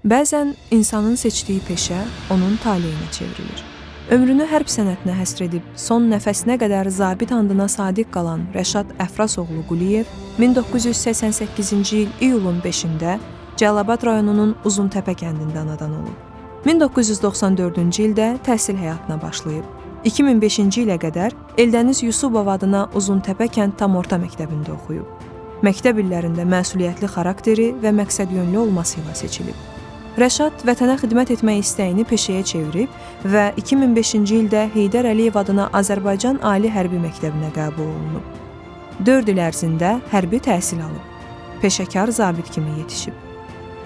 Bəzən insanın seçdiyi peşə onun taleyinə çevrilir. Ömrünü hərb sənətinə həsr edib son nəfəsinə qədər zabit andına sadiq qalan Rəşad Əfrasoğlu Quliyev 1988-ci il iyulun 5-də Cəlilabad rayonunun Uzuntəpə kəndində anadan olub. 1994-cü ildə təhsil həyatına başlayıb. 2005-ci ilə qədər Eldəniz Yusubov adına Uzuntəpə kənd tam orta məktəbində oxuyub. Məktəb illərində məsuliyyətli xarakteri və məqsədyönlü olması ilə seçilib. Rəşad vətənə xidmət etmək istəyini peşəyə çevirib və 2005-ci ildə Heydər Əliyev adına Azərbaycan Ali Hərbi Məktəbinə qəbul olunub. 4 il ərzində hərbi təhsil alıb. Peşəkar zabit kimi yetişib.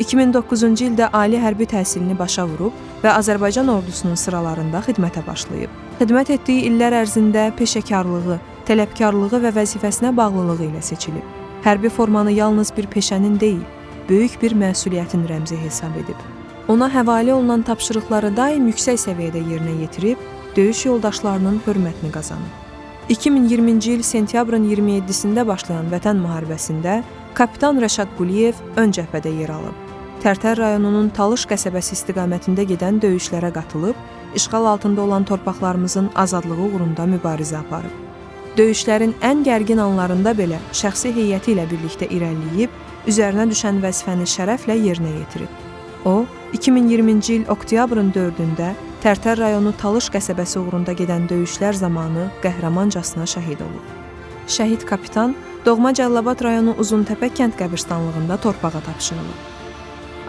2009-cu ildə ali hərbi təhsilini başa vurub və Azərbaycan ordusunun sıralarında xidmətə başlayıb. Xidmət etdiyi illər ərzində peşəkarlığı, tələbkarlığı və vəzifəsinə bağlılığı ilə seçilib. Hərbi formanı yalnız bir peşənin deyil, böyük bir məsuliyyətin rəmzi hesab edib. Ona həvalə olunan tapşırıqları daim yüksək səviyyədə yerinə yetirib, döyüş yoldaşlarının hörmətini qazanıb. 2020-ci il sentyabrın 27-sində başlayan Vətən müharibəsində kapitan Rəşad Quliyev ön cəbhədə yer alıb. Tərtər rayonunun Talış qəsəbəsi istiqamətində gedən döyüşlərə qatılıb, işğal altında olan torpaqlarımızın azadlığı uğrunda mübarizə aparıb. Döyüşlərin ən gərgin anlarında belə şəxsi heyəti ilə birlikdə irəliləyib, üzərinə düşən vəzifəni şərəflə yerinə yetirib. O, 2020-ci il oktyabrın 4-də Tərtər rayonu Talış qəsəbəsi uğrunda gedən döyüşlər zamanı qəhrəmancasına şəhid olub. Şəhid kapitan doğma Cəlilabad rayonu Uzuntəpə kənd qəbirstanlığında torpağa tapşırılıb.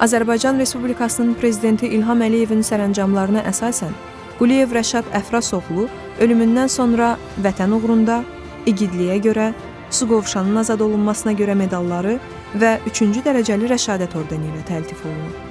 Azərbaycan Respublikasının Prezidenti İlham Əliyevin sərəncamlarına əsasən Quliyev Rəşad Əfrasoğlu ölümündən sonra vətən uğrunda, igidliyə görə, su qovşanının azad olunmasına görə medalları və 3-cü dərəcəli rəşadət ordeni ilə təltif olunub.